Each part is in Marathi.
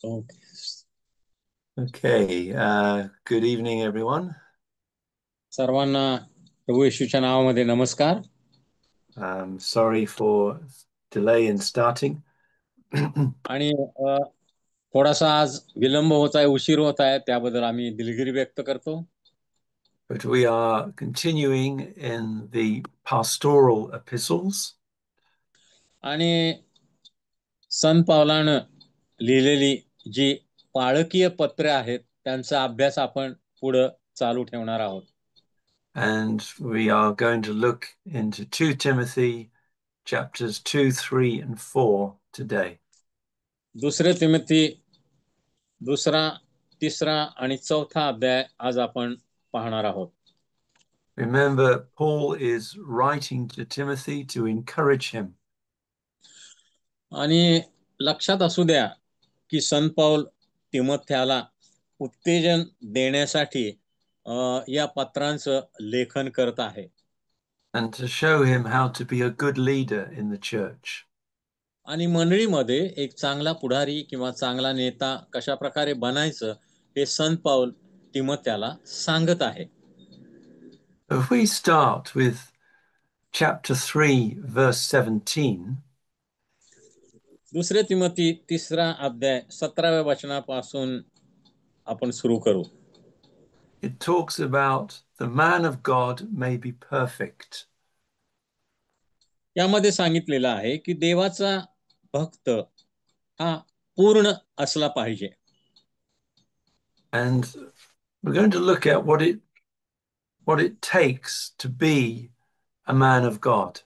Okay. Okay, good evening, everyone. सर्वांना प्रभू येशूच्या नावामध्ये नमस्कार. Sorry for delay in starting. आणि थोडासा आज विलंब होत आहे, उशीर होत आहे, त्याबद्दल आम्ही दिलगिरी व्यक्त करतो. But we are continuing in the pastoral epistles. आणि संत पावलानं लिहिलेली जी पाळकीय पत्रे आहेत त्यांचा अभ्यास आपण पुढं चालू ठेवणार आहोत. And we are going to look into 2 Timothy chapters 2, 3, and 4 today. दुसरे तिमोथी दुसरा, तिसरा आणि चौथा अध्याय आज आपण पाहणार आहोत. Remember, Paul is writing to Timothy to encourage him. आणि लक्षात असू द्या की संत पाऊल तिमोथ्याला उत्तेजन देण्यासाठी या पत्रांचं लेखन करत आहे. And to show him how to be a good leader in the church. आणि मंडळीमध्ये एक चांगला पुढारी किंवा चांगला नेता कशा प्रकारे बनायचं हे संत पाऊल तिमोथ्याला सांगत आहे. If we start with chapter 3, verse 17, दुसरे तिमोथी तिसरा अध्याय 17व्या वचनापासून आपण सुरू करू. it talks about the man of God may be perfect. यामध्ये सांगितलेलं आहे की देवाचा भक्त हा पूर्ण असला पाहिजे. And we're going to look at what it takes to be a man of God.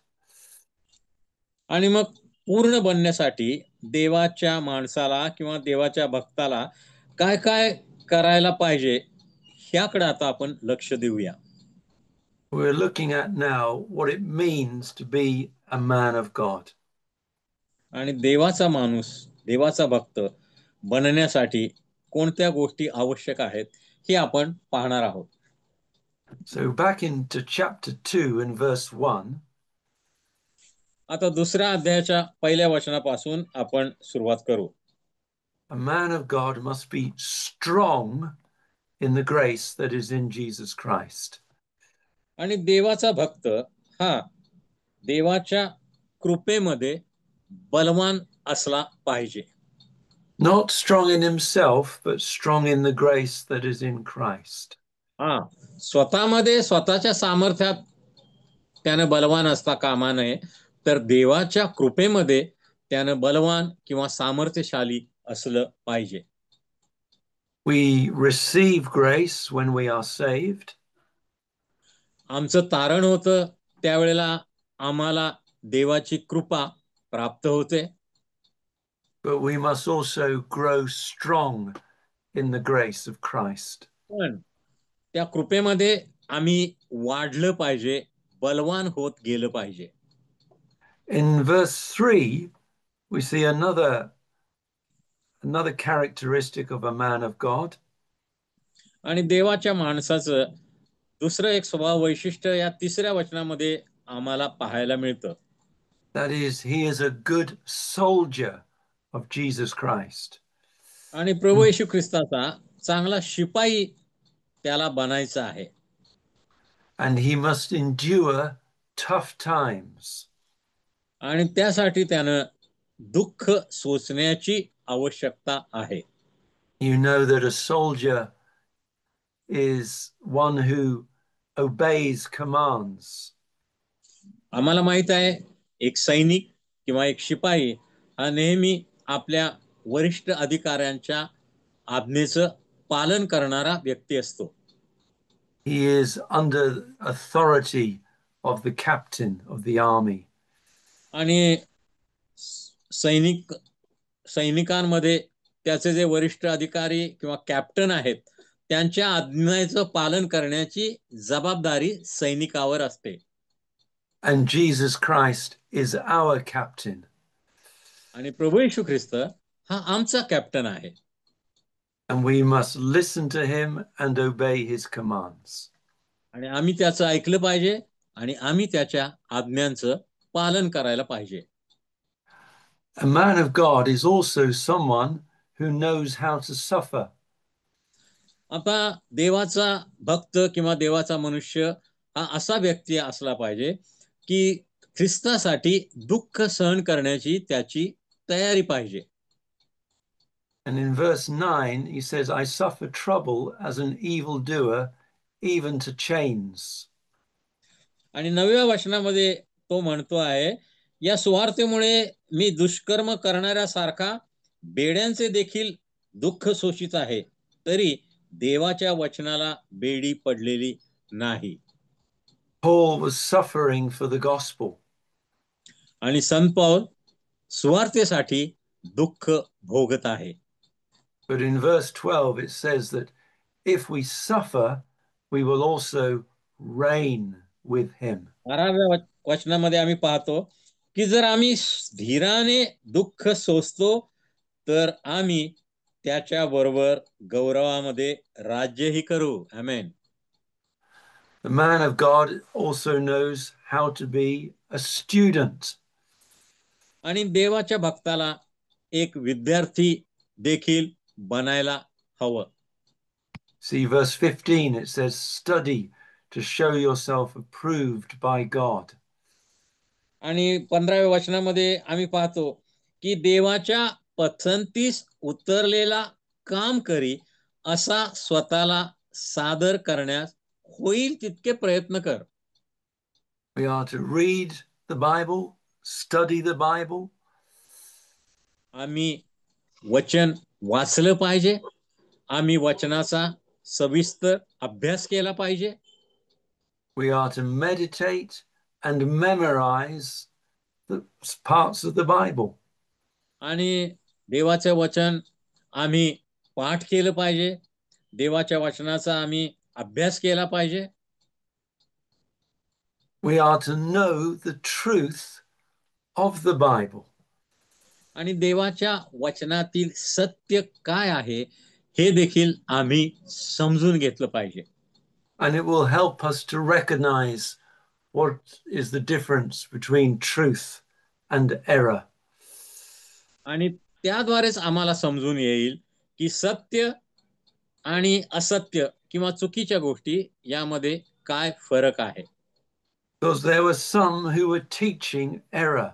आणि मग पूर्ण बनण्यासाठी देवाच्या माणसाला किंवा देवाच्या भक्ताला काय काय करायला पाहिजे ह्याकडे आता आपण लक्ष देऊया. We're looking at now what it means to be a man of God. आणि देवाचा माणूस, देवाचा भक्त बनण्यासाठी कोणत्या गोष्टी आवश्यक आहेत हे आपण पाहणार आहोत. So back into chapter 2 and verse 1, आता दुसऱ्या अध्यायाच्या पहिल्या वचनापासून आपण सुरुवात करू. a man of God must be strong in the grace that is in Jesus Christ. आणि देवाचा भक्त हा देवाच्या कृपेमध्ये बलवान असला पाहिजे. Not strong in himself, but strong in the grace that is in Christ. हा, स्वतःमध्ये स्वतःच्या सामर्थ्यात त्यानं बलवान असता कामा नये, तर देवाच्या कृपेमध्ये त्यानं बलवान किंवा सामर्थ्यशाली असलं पाहिजे. We receive grace when we are saved. आमचं तारण होतं त्यावेळेला आम्हाला देवाची कृपा प्राप्त होते. But we must also grow strong in the grace of Christ. पण त्या कृपेमध्ये आम्ही वाढलं पाहिजे, बलवान होत गेलं पाहिजे. In verse 3, we see another characteristic of a man of God. आणि देवाच्या माणसाचं दुसरं एक स्वभाव वैशिष्ट्य या तिसऱ्या वचनामध्ये आम्हाला पाहायला मिळतं. That is, he is a good soldier of Jesus Christ. आणि प्रभू येशू ख्रिस्ताचा चांगला शिपाई त्याला बनायचा आहे. And he must endure tough times. आणि त्यासाठी त्यानं दुःख सोसण्याची आवश्यकता आहे. You know that a soldier is one who obeys commands. आम्हाला माहित आहे एक सैनिक किंवा एक शिपाई हा नेहमी आपल्या वरिष्ठ अधिकाऱ्यांच्या आज्ञेचं पालन करणारा व्यक्ती असतो. He is under authority of the captain of the army. आणि सैनिकांमध्ये त्याचे जे वरिष्ठ अधिकारी किंवा कॅप्टन आहेत त्यांच्या आज्ञेचं पालन करण्याची जबाबदारी सैनिकावर असते. And Jesus Christ is our captain. आणि प्रभू येशू ख्रिस्त हा आमचा कॅप्टन आहे. And we must listen to him and obey his commands. आणि आम्ही त्याचं ऐकलं पाहिजे आणि आम्ही त्याच्या आज्ञांचं पालन करायला पाहिजे. A man of God is also someone who knows how to suffer. आता देवाचा भक्त किंवा देवाचा मनुष्य हा असा व्यक्ती असला पाहिजे की ख्रिस्तासाठी दुःख सहन करण्याची त्याची तयारी पाहिजे. And in verse 9, he says, I suffer trouble as an evildoer, even to chains. आणि 9व्या वचनामध्ये तो म्हणतो आहे, या सुवार्तेमुळे मी दुष्कर्म करणाऱ्यासारखा बेड्यांचे देखील दुःख सोसित आहे, तरी देवाच्या वचनाला बेडी पडलेली नाही. Paul was suffering for the gospel. आणि संत पौल सुवार्तेसाठी दुःख भोगत आहे. But in verse 12, it says that if we suffer, we will also reign with him. 12व्या वचनामध्ये आम्ही पाहतो की जर आम्ही धीराने दुःख सोसतो तर आम्ही त्याच्या बरोबर गौरवामध्ये राज्यही करू. आमेन. The man of God also knows how to be a student. आणि देवाच्या भक्ताला एक विद्यार्थी देखील बनायला हवं. See verse 15, it says, study to show yourself approved by God. आणि 15व्या वचनामध्ये आम्ही पाहतो की देवाच्या पसंतीस उतरलेला काम करी, असा स्वतःला सादर करण्यास होईल तितके प्रयत्न कर. We are to read the Bible, study the Bible. आम्ही वचन वाचलं पाहिजे, आम्ही वचनाचा सविस्तर अभ्यास केला पाहिजे. We are to meditate and memorize the parts of the Bible. आणि देवाचे वचन आम्ही पाठ केलं पाहिजे, देवाच्या वचनाचा आम्ही अभ्यास केला पाहिजे. We are to know the truth of the Bible. आणि देवाच्या वचनातील सत्य काय आहे हे देखील आम्ही समजून घेतलं पाहिजे. And it will help us to recognize what is the difference between truth and error. आणि त्याद्वारेच आम्हाला समजून येईल की सत्य आणि असत्य किंवा चुकीच्या गोष्टी यामध्ये काय फरक आहे. Because there were some who were teaching error.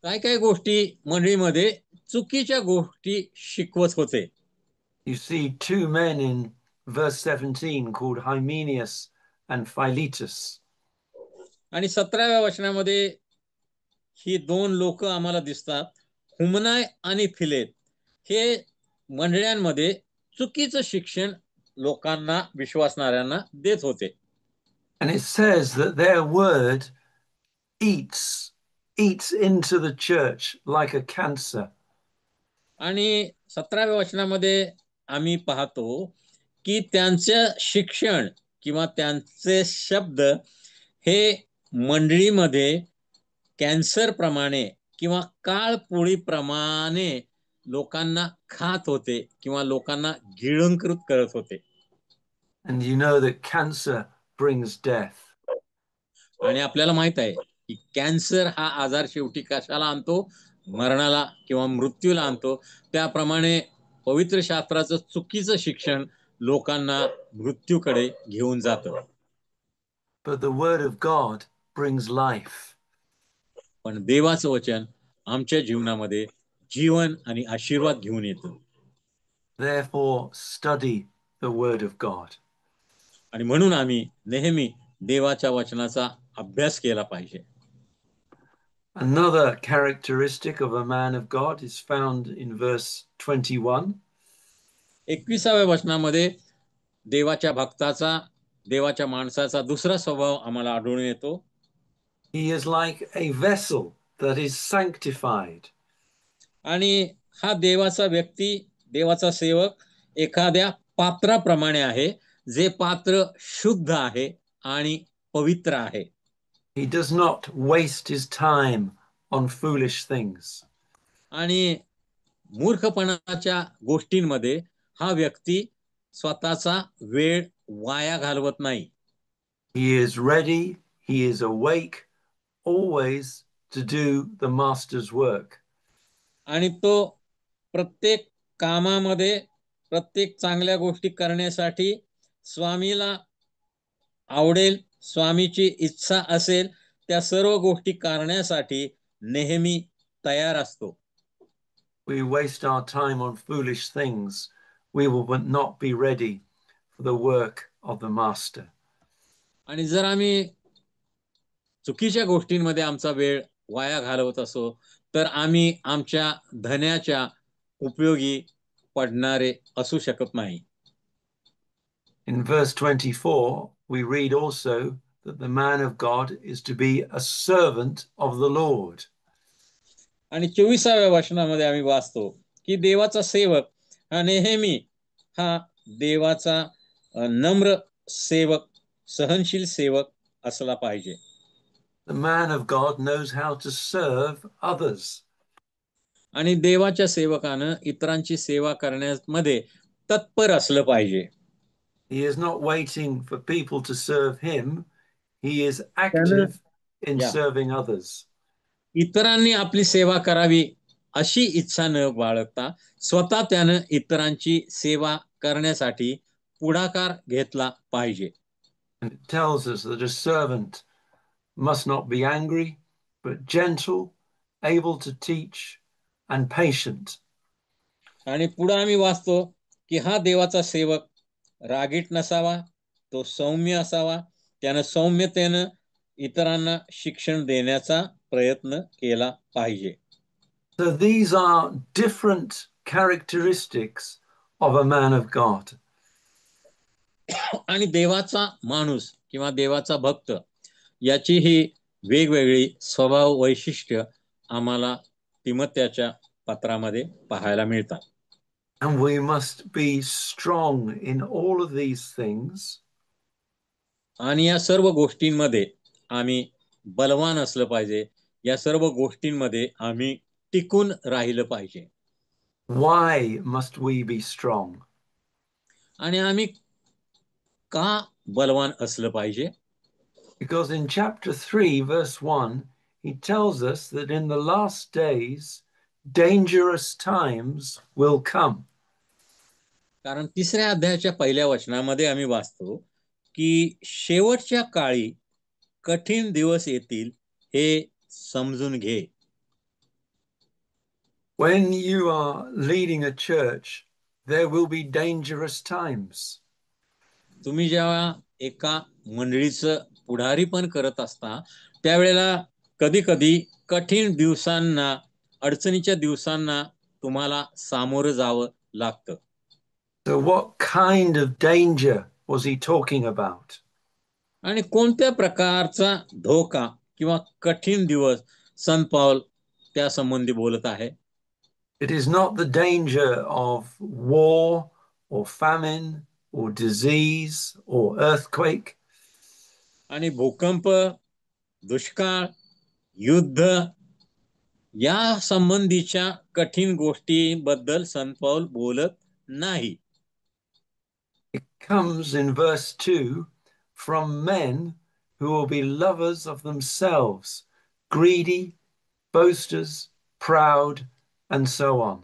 काय काय गोष्टी मंडळीमध्ये चुकीच्या गोष्टी शिकवत होते. You see two men in verse 17 called Hymenaeus and Philetus. आणि 17व्या वचनामध्ये ही दोन लोक आम्हाला दिसतात, हुमनाय आणि फिलेत. हे मंडळ्यांमध्ये चुकीचं शिक्षण लोकांना, विश्वासणाऱ्यांना देत होते. And it says that their word eats into the church like a cancer. आणि 17व्या वचनामध्ये आम्ही पाहतो की त्यांचे शिक्षण किंवा त्यांचे शब्द हे मंडळीमध्ये कॅन्सर प्रमाणे किंवा काळपुळीप्रमाणे लोकांना खात होते किंवा लोकांना गिळंकृत करत होते. And you know that cancer brings death. आणि आपल्याला माहित आहे की कॅन्सर हा आजार शेवटी कशाला आणतो? मरणाला किंवा मृत्यूला आणतो. त्याप्रमाणे पवित्र शास्त्राचं चुकीचं शिक्षण लोकांना मृत्यूकडे घेऊन जातं. But the word of God brings life. पण देवाचं वचन आमच्या जीवनामध्ये जीवन आणि आशीर्वाद घेऊन येतं. Therefore, study the word of God. आणि म्हणून आम्ही नेहमी देवाच्या वचनाचा अभ्यास केला पाहिजे. Another characteristic of a man of God is found in verse 21. 21व्या वचनामध्ये देवाच्या भक्ताचा, देवाच्या माणसाचा दुसरा स्वभाव आम्हाला आढळून येतो. He is like a vessel that is sanctified. आणि हा देवाचा व्यक्ती, देवाचा सेवक एखाद्या पात्राप्रमाणे आहे, जे पात्र शुद्ध आहे आणि पवित्र आहे. He does not waste his time on foolish things. आणि मूर्खपणाच्या गोष्टींमध्ये हा व्यक्ती स्वतःचा वेळ वाया घालवत नाही. He is ready, he is awake, always to do the master's work. आणि तो प्रत्येक कामामध्ये प्रत्येक चांगल्या गोष्टी करण्यासाठी स्वामीला आवडेल, स्वामीची इच्छा असेल त्या सर्व गोष्टी करण्यासाठी नेहमी तयार असतो. We waste our time on foolish things, we will not be ready for the work of the master. आणि जर आम्ही चुकीच्या गोष्टींमध्ये आमचा वेळ वाया घालवत असो तर आम्ही आमच्या धन्याच्या उपयोगी पडणारे असू शकत नाही. In verse 24, we read also that the man of God is to be a servant of the Lord. आणि 24व्या वचनामध्ये आम्ही वाचतो की देवाचा सेवक हा नेहमी हा देवाचा नम्र सेवक, सहनशील सेवक असला पाहिजे. The man of God knows how to serve others. आणि देवाच्या सेवकानं इतरांची सेवा करण्यामध्ये तत्पर असलं पाहिजे. He is not waiting for people to serve him. He is active in serving others. इतरांनी आपली सेवा करावी अशी इच्छा न बाळगता स्वतः त्यानं इतरांची सेवा करण्यासाठी पुढाकार घेतला पाहिजे. And it tells us that a servant must not be angry, but gentle, able to teach, and patient. आणि पुढे आम्ही वाचतो की हा देवाचा सेवक रागीट नसावा, तो सौम्य असावा, त्यानं सौम्यतेनं इतरांना शिक्षण देण्याचा प्रयत्न केला पाहिजे. So these are different characteristics of a man of God. आणि देवाचा माणूस किंवा देवाचा भक्त याची ही वेगवेगळी स्वभाव वैशिष्ट्य आम्हाला तिमोथेच्या पत्रामध्ये पाहायला मिळतात. And we must be strong in all of these things. आणि या सर्व गोष्टींमध्ये आम्ही बलवान असलं पाहिजे. या सर्व गोष्टींमध्ये आम्ही टिकून राहिलं पाहिजे. Why must we be strong? आणि आम्ही का बलवान असलं पाहिजे? Because in chapter 3, verse 1, he tells us that in the last days, dangerous times will come. कारण 3ऱ्या अध्यायाच्या पहिल्या वचनामध्ये आम्ही वाचतो की शेवटच्या काळी कठीण दिवस येतील हे समजून घे. When you are leading a church, there will be dangerous times. तुम्ही जेव्हा एका मंडळीचं पुढारीपण करत असता त्यावेळेला कधी कधी कठीण दिवसांना, अडचणीच्या दिवसांना तुम्हाला सामोरं जावं लागतं. So what kind of danger was he talking about? आणि कोणत्या प्रकारचा धोका किंवा कठीण दिवस संत पौल त्या संबंधी बोलत आहे? It is not the danger of war or famine or disease or earthquake. आणि भूकंप, दुष्काळ, युद्ध या संबंधीच्या कठीण गोष्टींबद्दल संत पौल बोलत नाही. It comes in verse 2 from men who will be lovers of themselves, greedy, boasters, proud, and so on.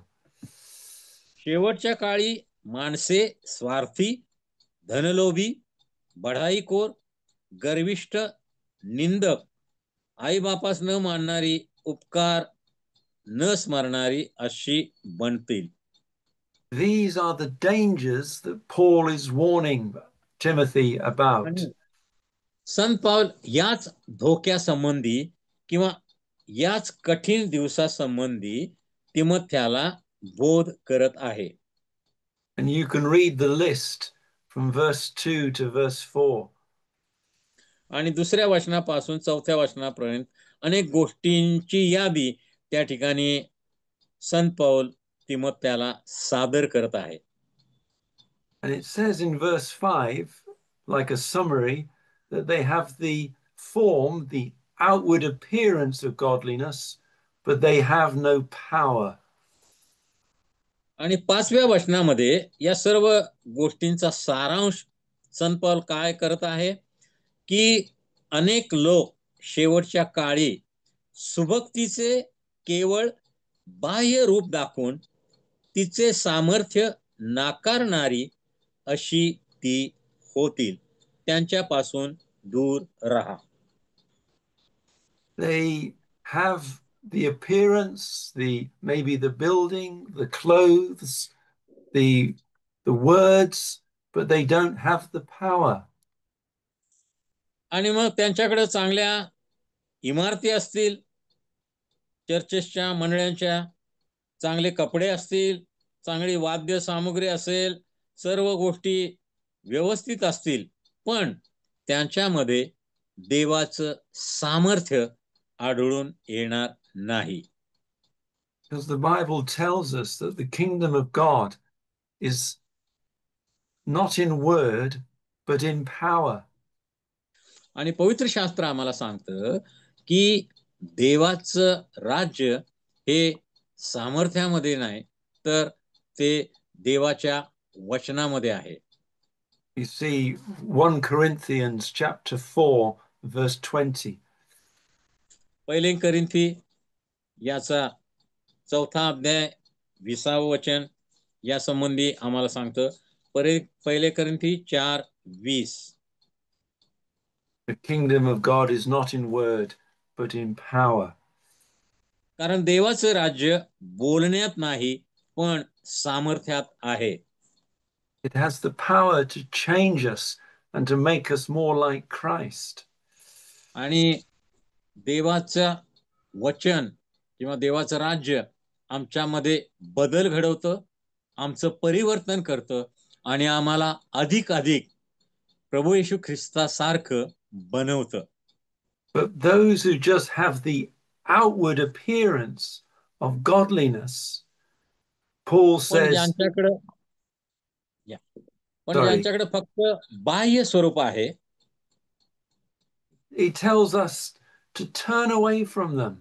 शेवटच्या काळी माणसे स्वार्थी, धनलोभी, बढाईखोर, गर्विष्ठ, निंदक, आईबापास न मानणारी, उपकार न स्मरणारी अशी बनतील. These are the dangers that Paul is warning Timothy about. संत पौल याच धोक्यासंबंधी किंवा याच कठीण दिवसासंबंधी तिमोथेला बोध करत आहे. And you can read the list from verse 2 to verse 4. आणि 2ऱ्या वचनापासून 4थ्या वचनापर्यंत अनेक गोष्टींची यादी त्या ठिकाणी संत पौल तिमोथेला सादर करत आहे. And it says in verse 5, like a summary, that they have the form, the outward appearance of godliness, but they have no power. आणि 5व्या वचनामध्ये या सर्व गोष्टींचा सारांश संत पौल काय करत आहे की अनेक लोक शेवटच्या काळी सुभक्तीचे केवळ बाह्य रूप दाखवून तिचे सामर्थ्य नाकारणारी अशी ती होतील. त्यांच्यापासून दूर राहा. They have the appearance, maybe the building, the clothes, the words, but they don't have the power. आणि मग त्यांच्याकडे चांगल्या इमारती असतील, चर्चेसच्या मंडळांच्या, चांगले कपडे असतील, चांगली वाद्य सामुग्री असेल, सर्व गोष्टी व्यवस्थित असतील, पण त्यांच्यामध्ये देवाचं सामर्थ्य आढळून येणार नाही. Because the Bible tells us that the kingdom of God is not in word, but in power. आणि पवित्र शास्त्र आम्हाला सांगतं की देवाचं राज्य हे सामर्थ्यामध्ये नाही, तर ते देवाच्या वचनामध्ये आहे. You see 1 Corinthians chapter 4 verse 20. पहिले करिंथी याचा 4 अध्याय 20 वचन या संबंधी आम्हाला सांगतं. पहिले करिंथी 4:20. The kingdom of God is not in word, but in power. कारण देवाचं राज्य बोलण्यात नाही, पण सामर्थ्यात आहे. It has the power to change us and to make us more like Christ. आणि देवाचं वचन किंवा देवाचं राज्य आमच्यामध्ये बदल घडवतं, आमचं परिवर्तन करतं आणि आम्हाला अधिक प्रभू येशू ख्रिस्तासारखं बनवतं. But those who just have the outward appearance of godliness, Paul पण says, ज्यांच्याकडे फक्त बाह्य स्वरूप आहे, he tells us to turn away from them.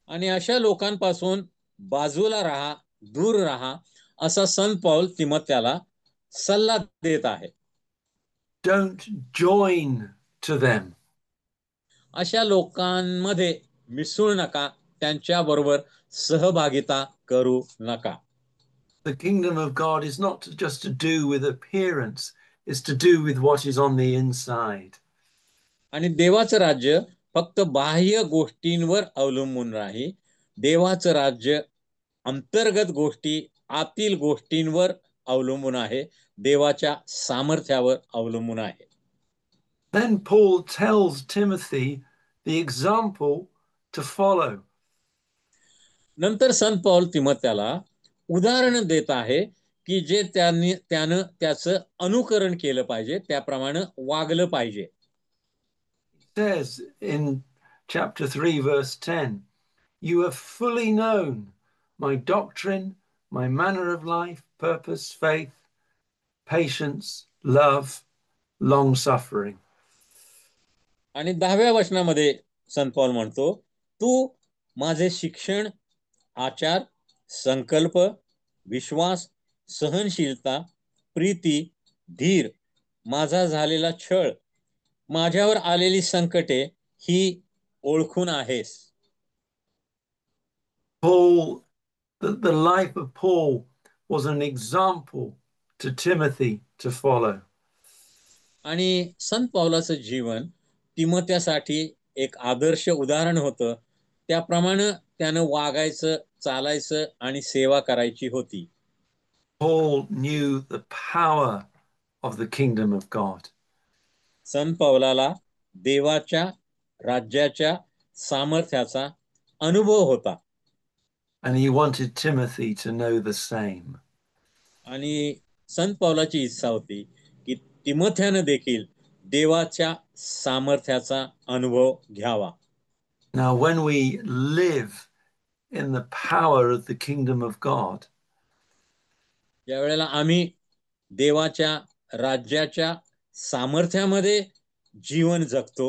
आणि अशा लोकांपासून बाजूला राहा, दूर राहा, असा संत पौल तिमोथेला सल्ला देत आहे. Don't join to them. अशा लोकांमध्ये मिसळू नका, त्यांच्याबरोबर सहभागिता करू नका. The kingdom of God is not just to do with appearance, it's to do with what is on the inside. आणि देवाचं राज्य फक्त बाह्य गोष्टींवर अवलंबून नाही, देवाचं राज्य अंतर्गत गोष्टी, आतील गोष्टींवर अवलंबून आहे, देवाच्या सामर्थ्यावर अवलंबून आहे. Then Paul tells Timothy the example to follow. नंतर संत पौल तिमोथेला उदाहरण देत आहे की जे त्यानं त्याचं अनुकरण केलं पाहिजे, त्याप्रमाणे वागलं पाहिजे. He says in chapter 3 verse 10, you have fully known my doctrine, my manner of life, purpose, faith, patience, love, long suffering. आणि 10व्या वचनामध्ये संत पौल म्हणतो, तू माझे शिक्षण, आचार, संकल्प, विश्वास, सहनशीलता, प्रीती, धीर, माझा झालेला छळ, माझ्यावर आलेली संकटे ही ओळखून आहेस. Paul, the life of Paul was an example to Timothy to follow. आणि संत पौलाचं जीवन तिमोथेसाठी एक आदर्श उदाहरण होतं. त्याप्रमाणे त्यानं वागायचं, चालायचं आणि सेवा करायची होती. Paul knew the power of the kingdom of God. संत पौलाला देवाच्या राज्याच्या सामर्थ्याचा अनुभव होता. And he wanted Timothy to know the same. आणि संत पौलाची इच्छा होती की तिमोथेनं देखील देवाच्या सामर्थ्याचा अनुभव घ्यावा. Now, when we live in the power of the kingdom of God, ज्यावेळेला आम्ही देवाच्या राज्याच्या सामर्थ्यामध्ये जीवन जगतो,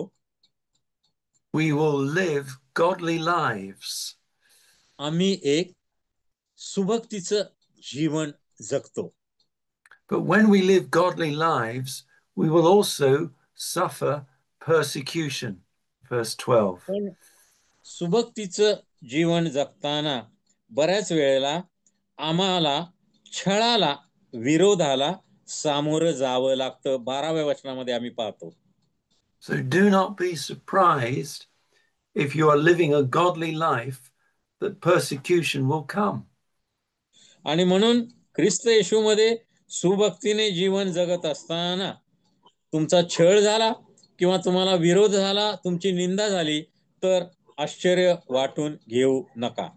we will live godly lives. आम्ही एक सुभक्तीचं जीवन जगतो. But when we live godly lives, we will also suffer persecution. Verse 12. पण सुभक्तीचं जीवन जगताना बऱ्याच वेळेला आम्हाला छळाला, विरोधाला सामोरं जावं लागतं. 12व्या वचनामध्ये आम्ही पाहतो. So do not be surprised if you are living a godly life that persecution will come. आणि म्हणून ख्रिस्त येशूमध्ये सुभक्तीने जीवन जगत असताना तुमचा छळ झाला किंवा तुम्हाला विरोध झाला, तुमची निंदा झाली, तर आश्चर्य वाटून घेऊ नका.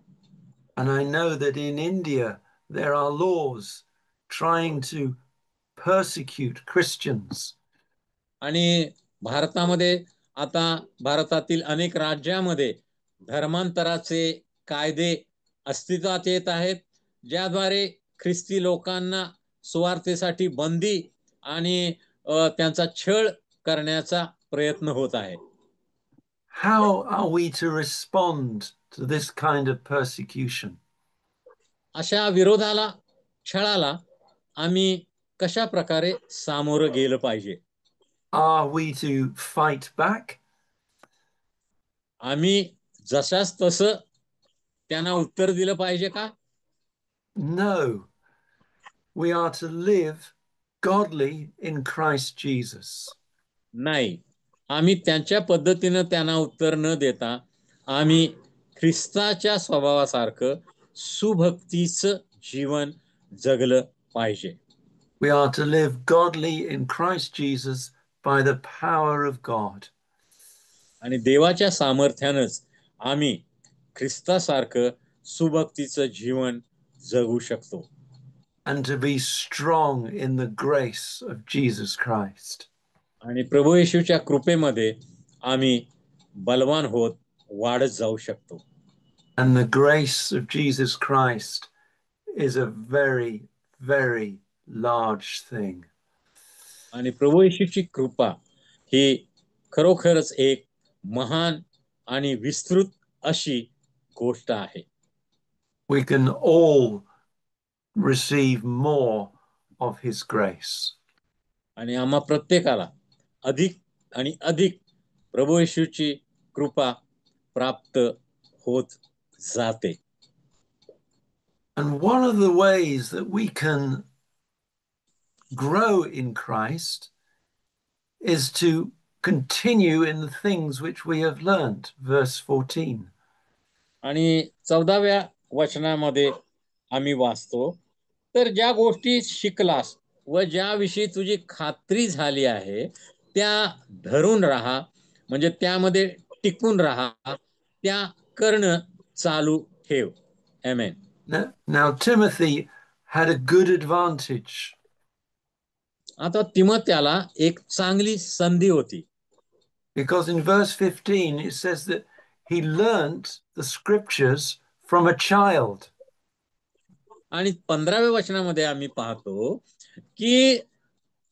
And I know that in India there are laws trying to persecute Christians. आणि भारतामध्ये आता भारतातील अनेक राज्यामध्ये धर्मांतराचे कायदे अस्तित्वात येत आहेत, ज्याद्वारे ख्रिस्ती लोकांना सुवार्तेसाठी बंदी आणि त्यांचा छळ करण्याचा प्रयत्न होत आहे. How are we to respond to this kind of persecution? अशा विरोधाला, छळाला आम्ही कशा प्रकारे सामोरं गेलं पाहिजे? Are we to fight back? आम्ही जशास तसं त्यांना उत्तर दिलं पाहिजे का? No. We are to live godly in Christ Jesus. नाही. आम्ही त्यांच्या पद्धतीनं त्यांना उत्तर न देता आम्ही ख्रिस्ताच्या स्वभावासारखं सुभक्तीचं जीवन जगलं पाहिजे. We are to live godly in Christ Jesus by the power of God. आणि देवाच्या सामर्थ्यानंच आम्ही ख्रिस्तासारखं सुभक्तीचं जीवन जगू शकतो. And to be strong in the grace of Jesus Christ. आणि प्रभू येशूच्या कृपेमध्ये आम्ही बलवान होत वाढत जाऊ शकतो. And the grace of Jesus Christ is a very, very large thing. आणि प्रभू येशूची कृपा ही खरोखरच एक महान आणि विस्तृत अशी गोष्ट आहे. We can all receive more of his grace. आणि आम्हा प्रत्येकाला अधिक आणि अधिक प्रभू येशूची कृपा प्राप्त होत जाते. And one of the ways that we can grow in Christ is to continue in the things which we have learned. Verse 14. आणि 14व्या वचनामध्ये आम्ही वाचतो, तर ज्या गोष्टी शिकलास व ज्याविषयी तुझी खात्री झाली आहे त्या धरून राहा, म्हणजे त्यामध्ये टिकून राहा, त्या करणं चालू ठेव. आमेन. Now Timothy had a good advantage. आता तिमोथेला एक चांगली संधी होती. Because in verse 15 it says that he learnt the scriptures from a child. आणि 15व्या वचनामध्ये आम्ही पाहतो की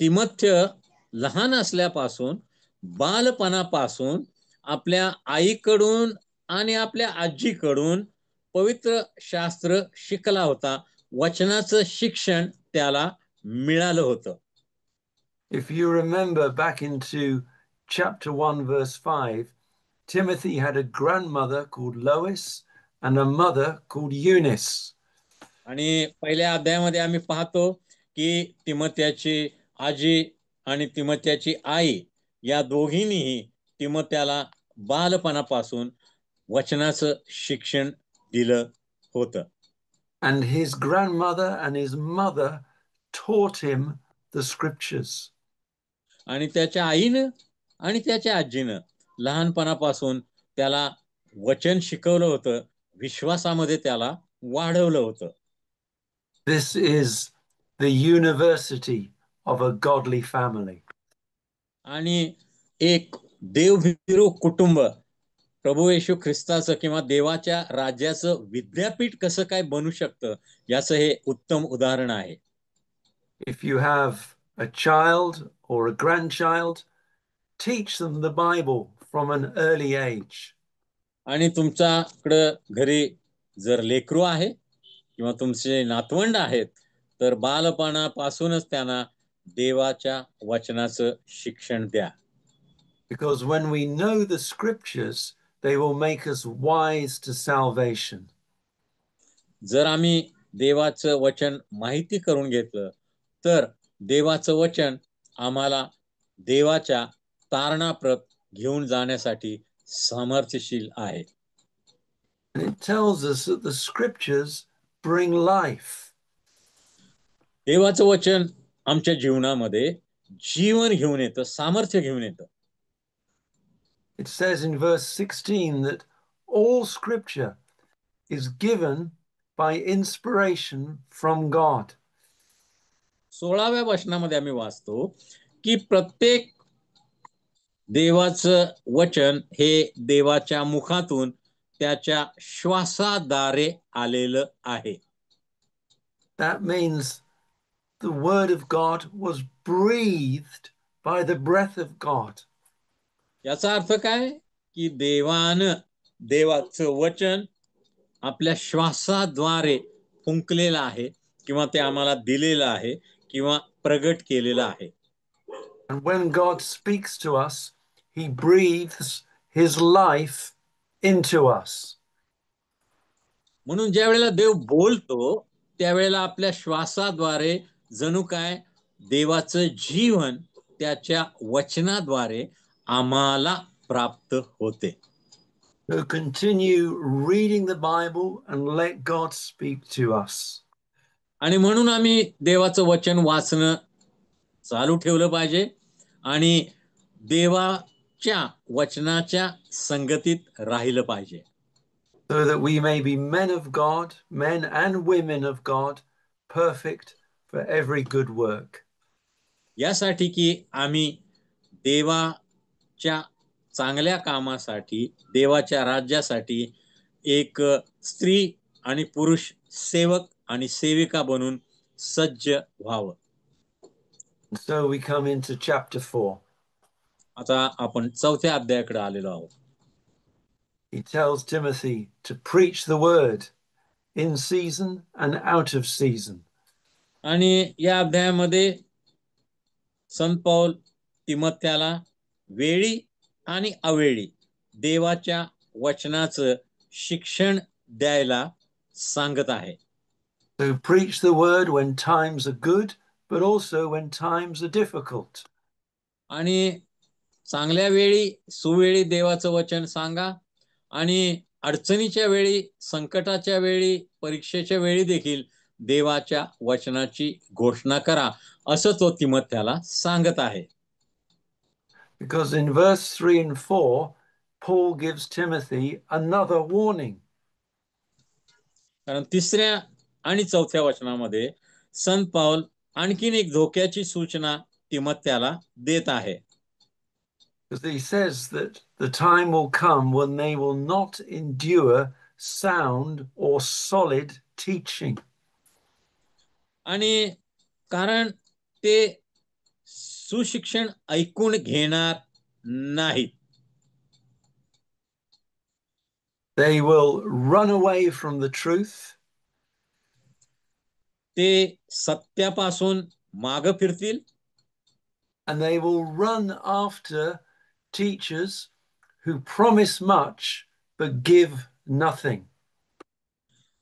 तिमोथेय लहान असल्यापासून, बालपणापासून आपल्या आईकडून आणि आपल्या आजीकडून पवित्र शास्त्र शिकला होता. वचनाचं शिक्षण त्याला मिळालं होतं. If you remember back into chapter 1 verse 5, Timothy had a grandmother called Lois and a mother called Eunice. आणि पहिल्या अध्यायामध्ये आम्ही पाहतो की तिमोथेची आजी आणि तिमोथेची आई या दोघींनीही तिमोथेला बालपणापासून वचनाचं शिक्षण दिलं होतं. And his grandmother and his mother taught him the scriptures. आणि त्याच्या आईनं आणि त्याच्या आजीनं लहानपणापासून त्याला वचन शिकवलं होतं, विश्वासामध्ये त्याला वाढवलं होतं. This is the university of a godly family. आणि एक देवभीरू कुटुंब प्रभू येशू ख्रिस्ताचं किंवा देवाच्या राज्याचं विद्यापीठ कसं काय बनू शकतं याचं हे उत्तम उदाहरण आहे. If you have a child or a grandchild, teach them the Bible from an early age. आणि तुमच्याकडं घरी जर लेकरू आहे किंवा तुमचे नातवंड आहेत तर बालपणापासूनच त्यांना देवाच्या वचनाचं शिक्षण द्या. Because when we know the scriptures, they will make us wise to salvation. जर आम्ही देवाचं वचन माहिती करून घेतलं तर देवाचं वचन आम्हाला देवाच्या तारणाप्रत घेऊन जाण्यासाठी सामर्थ्यशील आहे. And it tells us that the scriptures bring life. देवाचं वचन आमच्या जीवनामध्ये जीवन घेऊन येतं, सामर्थ्य घेऊन येतं. It says in verse 16 that all scripture is given by inspiration from God. 16व्या वचनामध्ये आम्ही वाचतो की प्रत्येक देवाचं वचन हे देवाच्या मुखातून त्याच्या श्वासाद्वारे आलेलं आहे. That means the word of God was breathed by the breath of God. याचा अर्थ काय की देवाचं वचन आपल्या श्वासाद्वारे फुंकलेलं आहे किंवा ते आम्हाला दिलेलं आहे किंवा प्रगट केलेलं आहे. And when God speaks to us, he breathes his life into us. म्हणून ज्या वेळेला देव बोलतो त्यावेळेला आपल्या श्वासाद्वारे जणू काय देवाचं जीवन त्याच्या वचनाद्वारे आम्हाला प्राप्त होते. So continue reading the Bible and let God speak to us. आणि म्हणून आम्ही देवाचं वचन वाचणं चालू ठेवलं पाहिजे आणि देवाच्या वचनाच्या संगतीत राहिलं पाहिजे. So that we may be men of God, men and women of God, perfect for every good work. यासाठी की आम्ही देवाच्या चांगल्या कामासाठी, देवाच्या राज्यासाठी एक स्त्री आणि पुरुष सेवक आणि सेविका बनून सज्ज व्हावं. So we come into chapter 4. आता आपण 4थ्या अध्यायाकडे आलेलो आहोत. He tells Timothy to preach the word in season and out of season. आणि या अध्यायामध्ये संत पौल तिमोथेला वेळी आणि अवेळी देवाच्या वचनाचं शिक्षण द्यायला सांगत आहे. So preach the word when times are good, but also when times are difficult. आणि चांगल्या वेळी सुवेळी देवाचं वचन सांगा आणि अडचणीच्या वेळी, संकटाच्या वेळी, परीक्षेच्या वेळी देखील देवाच्या वचनाची घोषणा करा असं तो तिमोथेला सांगत आहे. Because in verse 3 and 4, Paul gives Timothy another warning. कारण 3ऱ्या आणि 4थ्या वचनामध्ये संत पौल आणखीन एक धोक्याची सूचना तिमोथेला देत आहे. Because he says that the time will come when they will not endure sound or solid teaching. आणि कारण ते सुशिक्षण ऐकून घेणार नाहीत. They will run away from the truth. ते सत्यापासून मागं फिरतील. And they will run after teachers who promise much but give nothing.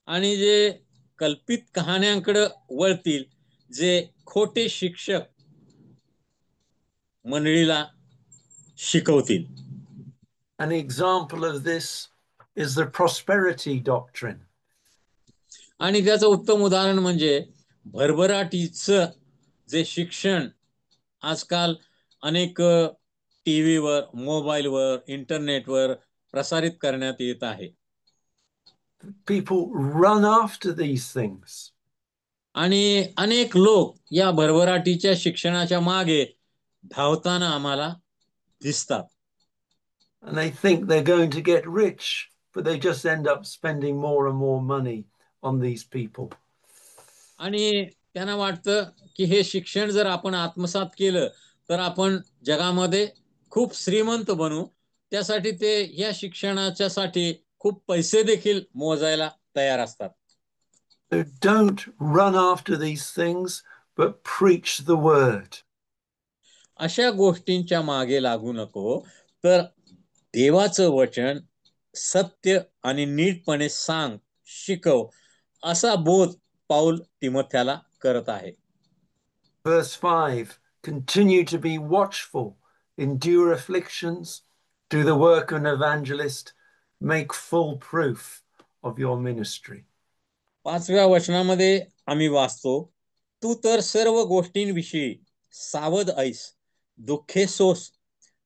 आणि जे कल्पित कहाण्यांकडे वळतील, जे खोटे शिक्षक मंडळीला शिकवतील. An example of this is the prosperity doctrine. आणि त्याचं उत्तम उदाहरण म्हणजे भरभराटीचं जे शिक्षण आजकाल अनेक टीव्हीवर, मोबाईलवर, इंटरनेटवर प्रसारित करण्यात येत आहे. People run after these things. आणि अनेक लोक या भरभराटीच्या शिक्षणाच्या मागे धावताना आम्हाला दिसतात. And they think they're going to get rich, but they just end up spending more and more money on these people. आणि त्यांना वाटतं की हे शिक्षण जर आपण आत्मसात केलं तर आपण जगामध्ये खूप श्रीमंत बनू. त्यासाठी ते या शिक्षणाच्यासाठी खूप पैसे देखील मोजायला तयार असतात. So don't run after these things, but preach the word. अशा गोष्टींच्या मागे लागू नको, तर देवाचं वचन सत्य आणि नीटपणे सांग, शिकव असा बोध पाऊल तिमोथ्याला करत आहे. Verse 5, continue to be watchful, endure afflictions, do the work of an evangelist, make full proof of your ministry. 5व्या वचनामध्ये आम्ही वाचतो, तू तर सर्व गोष्टींविषयी सावध ऐस, दुःखे सोस,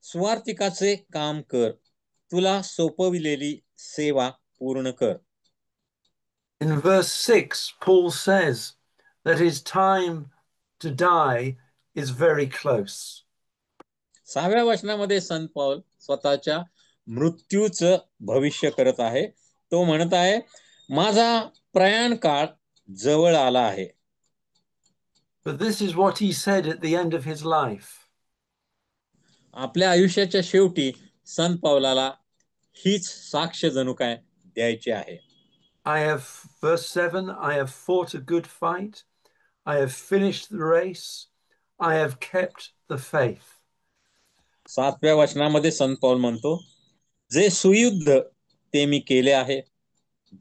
स्वार्थिकाचे काम कर, तुला सोपविलेली सेवा पूर्ण कर. In verse 6, Paul says that his time to die is very close. 6व्या वचनामध्ये संत पौल स्वतःच्या मृत्यूचं भविष्य करत आहे. तो म्हणत आहे, माझा प्रयाण काळ जवळ आला आहे. But this is what he said at the end of his life. आपल्या आयुष्याच्या शेवटी संत पौलाला हीच साक्ष जणू काय द्यायची आहे. Verse 7, I have fought a good fight. I have finished the race. I have kept the faith. 7व्या वचनामध्ये संत पौल म्हणतो, जे सुयुद्ध ते मी केले आहे,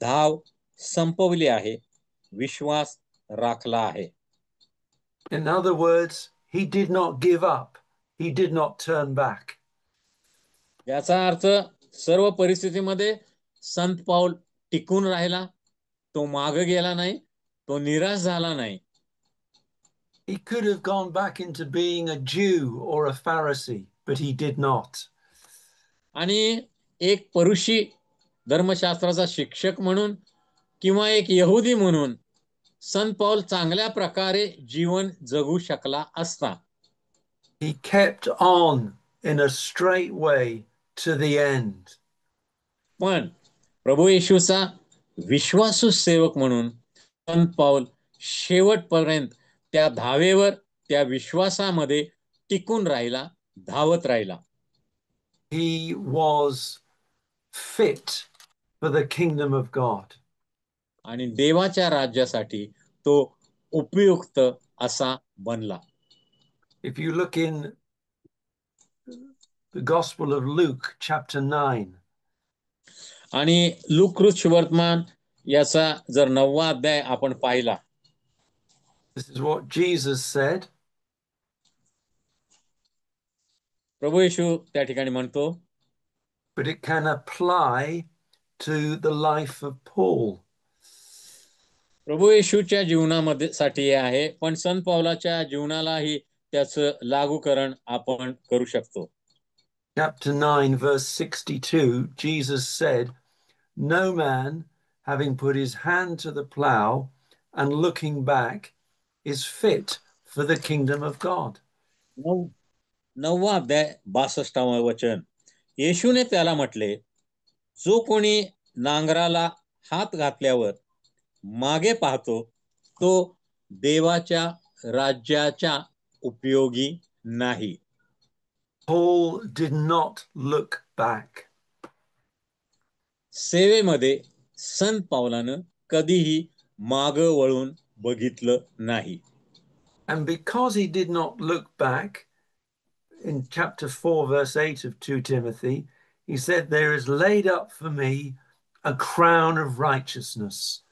धाव संपवली आहे, विश्वास राखला आहे. In other words, he did not give up. He did not turn back. याचा अर्थ सर्व परिस्थितीमध्ये संत पौल टिकून राहिला, तो मागे गेला नाही, तो निराश झाला नाही. He could have gone back into being a Jew or a Pharisee, but he did not. आणि एक परुषी धर्मशास्त्राचा शिक्षक म्हणून किंवा एक यहुदी म्हणून संत पौल चांगल्या प्रकारे जीवन जगू शकला असता. He kept on in a straight way to the end. पण प्रभू येशूचा विश्वासू सेवक म्हणून संत पौल शेवटपर्यंत त्या धावेवर, त्या विश्वासामध्ये टिकून राहिला, धावत राहिला. He was fit for the kingdom of God. आणि देवाच्या राज्यासाठी तो उपयुक्त असा बनला. If you look in the Gospel of Luke, chapter 9. आणि लूक वर्तमान याचा जर 9वा अध्याय आपण पाहिला, This is what Jesus said. प्रभू येशू त्या ठिकाणी म्हणतो, but it can apply to the life of Paul. प्रभू येशूच्या जीवनामध्ये साठी आहे, पण संत पौलाच्या जीवनालाही त्याचं लागूकरण आपण करू शकतो. Chapter 9, verse 62, Jesus said, no man, having put his hand to the plow and looking back, is fit for the kingdom of God. 9वा अध्याय 62वा वचन, येशूने त्याला म्हटले, जो कोणी नांगराला हात घातल्यावर मागे पाहतो, तो देवाच्या राज्याच्या उपयोगी नाही. Paul did not look back. सेवेमध्ये संत पौलानं कधीही मागे वळून बघितलं नाही. And because he did not look back, in chapter 4, verse 8 of 2 Timothy, he said, there is laid up for me a crown of righteousness.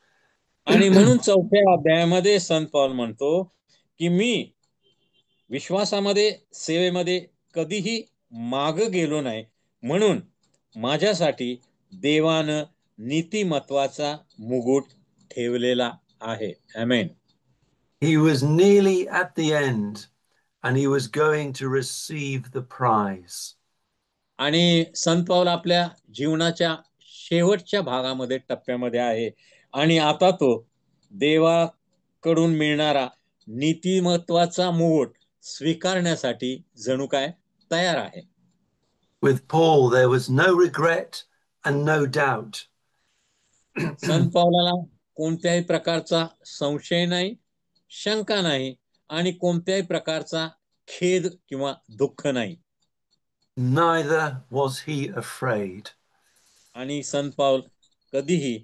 आणि म्हणून 4व्या अध्यायामध्ये संत पौल म्हणतो की मी विश्वासामध्ये, सेवेमध्ये कधीही मागे गेलो नाही, म्हणून माझ्यासाठी देवानं नीतिमत्वाचा मुकुट ठेवलेला आहे. आमेन. He was nearly at the end and he was going to receive the prize. आणि संत पौल आपल्या जीवनाच्या शेवटच्या भागामध्ये, टप्प्यामध्ये आहे, आणि आता तो देवाकडून मिळणारा नीतिमत्वाचा मुकुट स्वीकारण्यासाठी जणू काय तयार आहे. With Paul there was no regret and no doubt. संत पौलाला कोणत्याही प्रकारचा संशय नाही, शंका नाही, आणि कोणत्याही प्रकारचा खेद किंवा दुःख नाही. Neither was he afraid. आणि संत पौल कधीही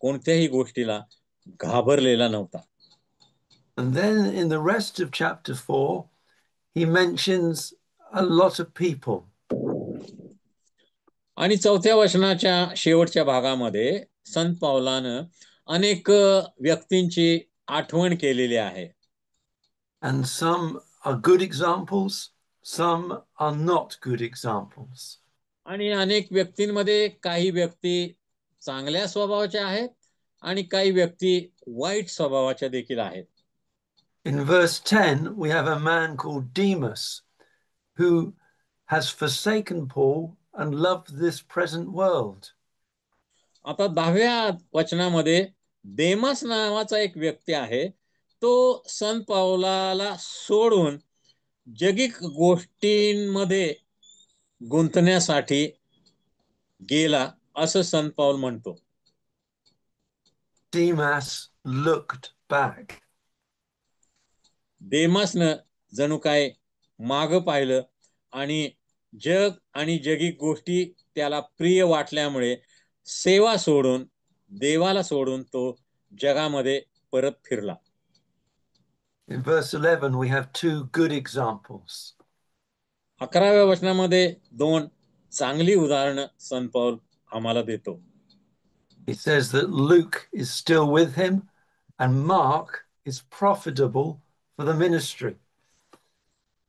कोणत्याही गोष्टीला घाबरलेला नव्हता. And then in the rest of chapter 4 he mentions a lot of people. आणि 4थ्या वचनाच्या शेवटच्या भागामध्ये संत पौलानं अनेक व्यक्तींची आठवण केलेली आहे. And some are good examples, some are not good examples. आणि अनेक व्यक्तींमध्ये काही व्यक्ती चांगल्या स्वभावाच्या आहेत आणि काही व्यक्ती वाईट स्वभावाच्या देखील आहेत. In verse 10, we have a man called Demas who has forsaken Paul and loved this present world. आता 10व्या वचनामध्ये देमास नावाचा एक व्यक्ती आहे. तो संत पावलाला सोडून जगिक गोष्टींमध्ये गुंतण्यासाठी गेला असं संत पाऊल म्हणतो. Demas looked back. देमासनं जणू काय मागं पाहिलं आणि जग आणि जगिक गोष्टी त्याला प्रिय वाटल्यामुळे सेवा सोडून, देवाला सोडून तो जगामध्ये परत फिरला. In verse 11, we have two good examples. 11व्या वचनामध्ये 2 चांगली उदाहरणं संत पाऊल आम्हाला देतो. He says that Luke is still with him and Mark is profitable for the ministry.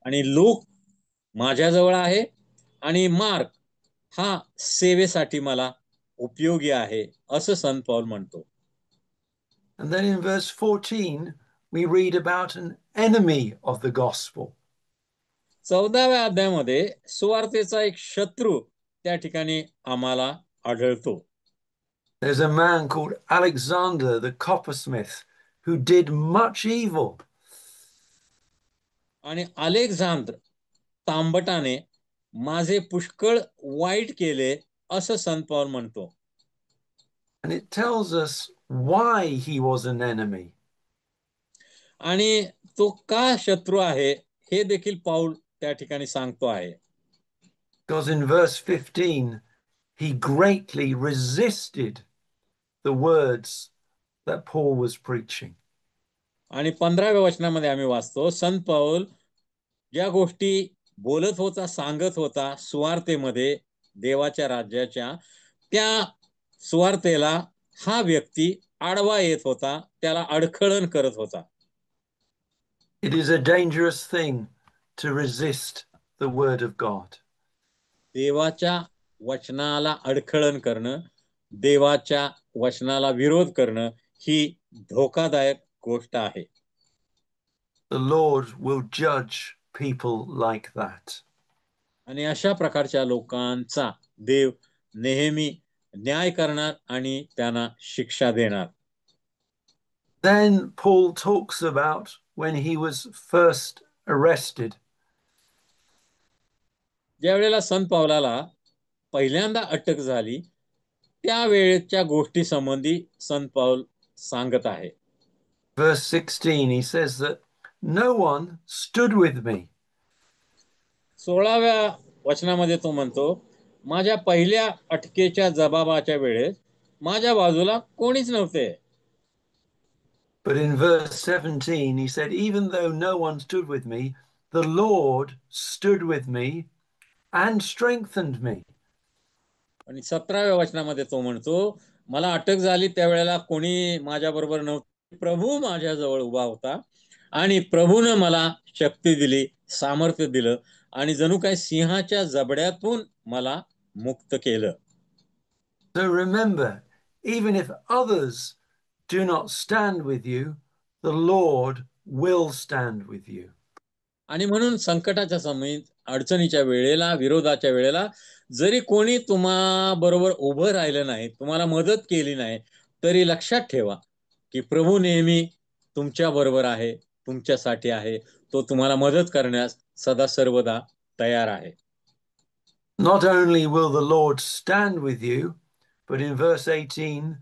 आणि लूक माझ्याजवळ आहे आणि मार्क हा सेवेसाठी मला उपयोगी आहे असं संत पाऊल म्हणतो. And then in verse 14, we read about an enemy of the gospel. 14व्या अध्यायामध्ये सुवार्तेचा एक शत्रू त्या ठिकाणी आम्हाला आढळतो. There's a man called Alexander the coppersmith who did much evil. आणि अलेक्झांद्र तांबटाने माझे पुष्कळ वाईट केले असं संत पाऊल म्हणतो. And it tells us why he was an enemy. आणि तो का शत्रू आहे हे देखील पाऊल त्या ठिकाणी सांगतो आहे. Because in verse 15, he greatly resisted the words that Paul was preaching. आणि 15व्या वचनामध्ये आम्ही वाचतो संत पाऊल ज्या गोष्टी बोलत होता, सांगत होता सुवार्तेमध्ये देवाच्या राज्याच्या, त्या सुवार्तेला हा व्यक्ती आडवा येत होता, त्याला अडखळण करत होता. It is a dangerous thing to resist the word of God. देवाच्या वचनाला अडखळण करणं, देवाच्या वचनाला विरोध करणं ही धोकादायक गोष्ट आहे. The Lord will judge people like that. आणि अशा प्रकारच्या लोकांचा देव नेहमी न्याय करणार आणि त्यांना शिक्षा देणार. Then Paul talks about when he was first arrested. ज्या वेळेला संत पावलाला पहिल्यांदा अटक झाली त्यावेळेच्या गोष्टी संबंधी संत पाऊल सांगत आहे. Verse 16, he says that no one stood with me. 16व्या वचनामध्ये तो म्हणतो माझ्या पहिल्या अटकेच्या जबाबाच्या वेळेस माझ्या बाजूला कोणीच नव्हते. But in verse 17, he said, even though no one stood with me, the Lord stood with me and strengthened me. आणि 17व्या वचनामध्ये तो म्हणतो मला अटक झाली त्यावेळेला कोणी माझ्या बरोबर नव्हते, प्रभू माझ्याजवळ उभा होता आणि प्रभूने मला शक्ती दिली, सामर्थ्य दिलं आणि जणू काय सिंहाच्या जबड्यातून मला मुक्त केलं. So remember, even if others do not stand with you, the Lord will stand with you. आणि म्हणून संकटाच्या समयी, अडचणीच्या वेळेला, विरोधाच्या वेळेला जरी कोणी तुम्हा बरोबर उभं राहिलं नाही, तुम्हाला मदत केली नाही, तरी लक्षात ठेवा की प्रभू नेहमी तुमच्या बरोबर आहे, तुमच्यासाठी आहे. तो तुम्हाला मदत करण्यास सदा सर्वदा तयार आहे. Not only will the Lord stand with you, but in verse 18,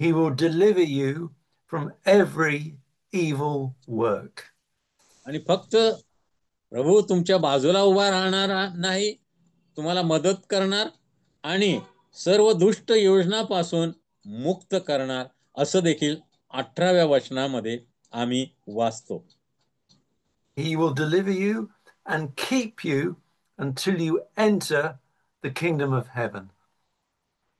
he will deliver you from every evil work. आणि फक्त प्रभू तुमच्या बाजूला उभा राहणार नाही, तुम्हाला मदत करणार आणि सर्व दुष्ट योजनापासून मुक्त करणार असं देखील 18व्या वचनामध्ये आम्ही वाचतो. He will deliver you and keep you until you enter the kingdom of heaven.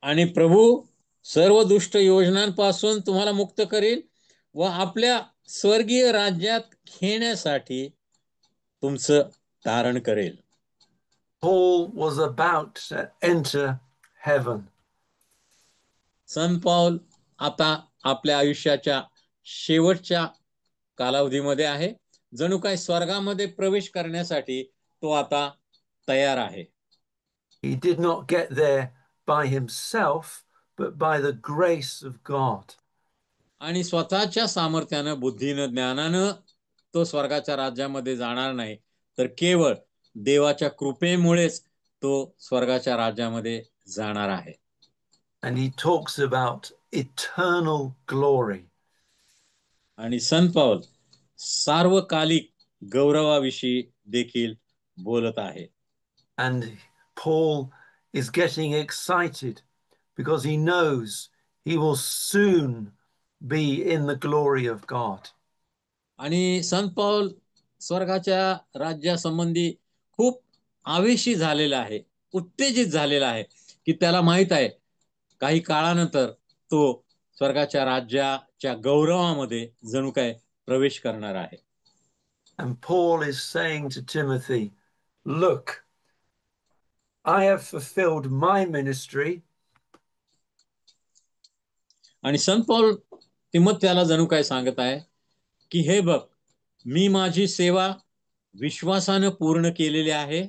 आणि प्रभू सर्व दुष्ट योजनांपासून तुम्हाला मुक्त करील व आपल्या स्वर्गीय राज्यात घेण्यासाठी तुमचं धारण करेल. Paul was about to enter heaven. संत पौल आता आपल्या आयुष्याच्या शेवटच्या कालावधीमध्ये आहे. जणू काय स्वर्गामध्ये प्रवेश करण्यासाठी तो आता तयार आहे. He did not get there by himself, but by the grace of God. आणि स्वतःच्या सामर्थ्यानं, बुद्धीनं, ज्ञानानं तो स्वर्गाच्या राज्यामध्ये जाणार नाही, तर केवळ देवाच्या कृपेमुळेच तो स्वर्गाच्या राज्यामध्ये जाणार आहे. And he talks about eternal glory. आणि संत पौल सार्वकालिक गौरवाविषयी देखील बोलत आहे. And Paul is getting excited because he knows he will soon be in the glory of God. आणि संत पौल स्वर्गाच्या राज्यासंबंधी खूप आवेशी झालेला आहे, उत्तेजित झालेला आहे, की त्याला माहित आहे काही काळानंतर तो स्वर्गाच्या राज्याच्या गौरवामध्ये जणू काय प्रवेश करणार आहे. And Paul is saying to Timothy, look, I have fulfilled my ministry. आणि संत पौल तिमोथेला जणू काय सांगत आहे की हे बघ, मी माझी सेवा विश्वासानं पूर्ण केलेली आहे.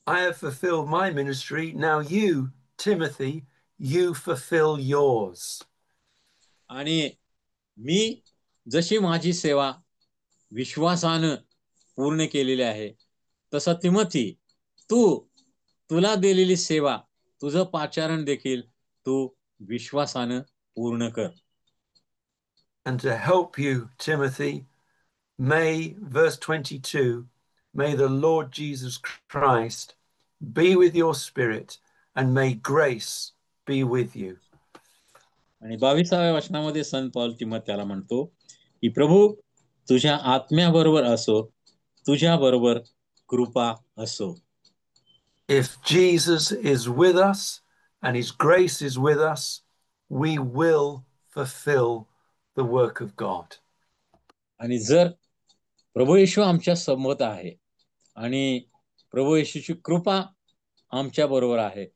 I have fulfilled my ministry. Now you, Timothy, you fulfill yours. आणि मी जशी माझी सेवा विश्वासानं पूर्ण केलेली आहे, तसा तिमोथी तुला दिलेली सेवा, तुझं पाचारण देखील तू विश्वासानं पूर्ण कर. And to help you, Timothy, may, verse 22, may the Lord Jesus Christ be with your spirit and may grace be with you. आणि 22व्या वचनामध्ये संत पौल तिमोथेला म्हणतो की प्रभू तुझ्या आत्म्याबरोबर असो, तुझ्या बरोबर कृपा असो. If Jesus is with us and his grace is with us, we will fulfill the work of God. आणि जर प्रभू येशू आमच्या सोबत आहे आणि प्रभू येशूची कृपा आमच्या बरोबर आहे,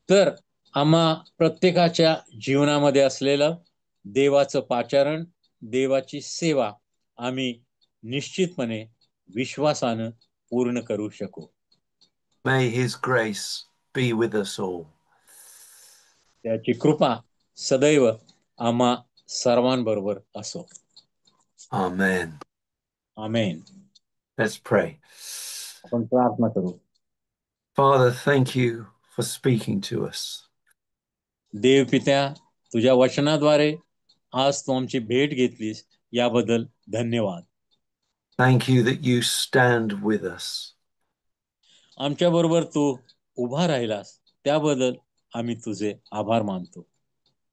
तर आम्हा प्रत्येकाच्या जीवनामध्ये असलेलं देवाचं पाचारण, देवाची सेवा आम्ही निश्चितपणे विश्वासानं पूर्ण करू शकू. May his grace be with us all. त्याची कृपा सदैव आम्हा सर्वांबरोबर असो. Amen. आमेन. Let's pray. आपण प्रार्थना करू. Father, thank you for speaking to us. देव पित्या, तुझ्या वचनाद्वारे आज तू आमची भेट घेतलीस, याबद्दल धन्यवाद. Thank you that you stand with us. आमच्या बरोबर तू उभा राहिलास, त्याबद्दल आम्ही तुझे आभार मानतो.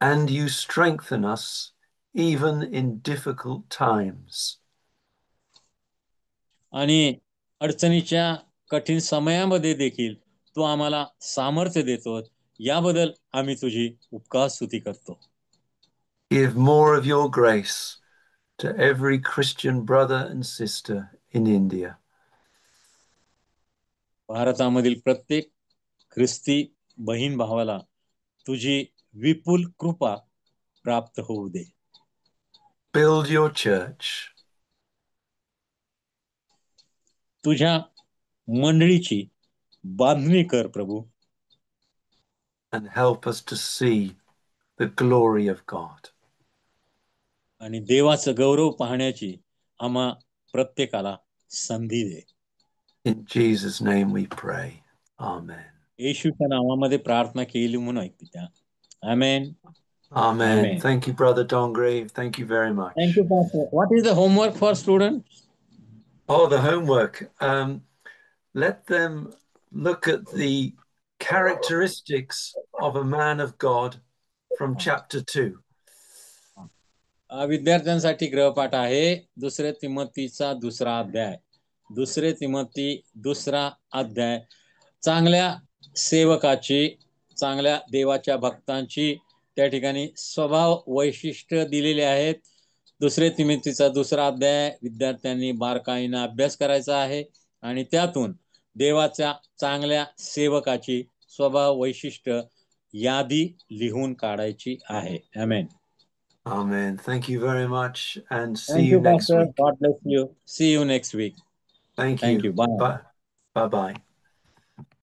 And you strengthen us even in difficult times. आणि अडचणीच्या कठीण समयामध्ये देखील तू आम्हाला सामर्थ्य देतो, याबद्दल आम्ही तुझी उपकार स्तुती करतो. Give more of your grace to every Christian brother and sister in India. भारतामधील प्रत्येक ख्रिस्ती बहीण भावाला तुझी विपुल कृपा प्राप्त होऊ दे. Build your church. तुझ्या मंडळीची बांधणी कर प्रभू. And help us to see the glory of God. आणि देवाचं गौरव पाहण्याची आम्हा प्रत्येकाला संधी दे. In Jesus' name we pray. Amen. येशूच्या नावामध्ये प्रार्थना केली म्हणून ऐकते त्या. Amen. Amen. Amen. Thank you, Brother Dongrave. Thank you very much. Thank you, Pastor. What is the homework for students? Oh, the homework. Let them look at the characteristics of a man of God from chapter 2. विद्यार्थ्यांसाठी गृहपाठ आहे 2 तिमोथीचा 2रा अध्याय. 2 तिमोथी 2रा अध्याय चांगल्या सेवकाची चांगल्या देवाच्या भक्तांची त्या ठिकाणी स्वभाव वैशिष्ट्य दिलेले आहेत. 2 तिमोथीचा 2रा अध्याय विद्यार्थ्यांनी बारकाईने अभ्यास करायचा आहे आणि त्यातून देवाच्या चांगल्या सेवकाची स्वभाव वैशिष्ट्य यादी लिहून काढायची आहे. आमेन. Amen. Thank you very much and see Thank you you, next Pastor. week. God bless you. See you next week. Thank Thank you. you. Bye. Bye. Bye-bye.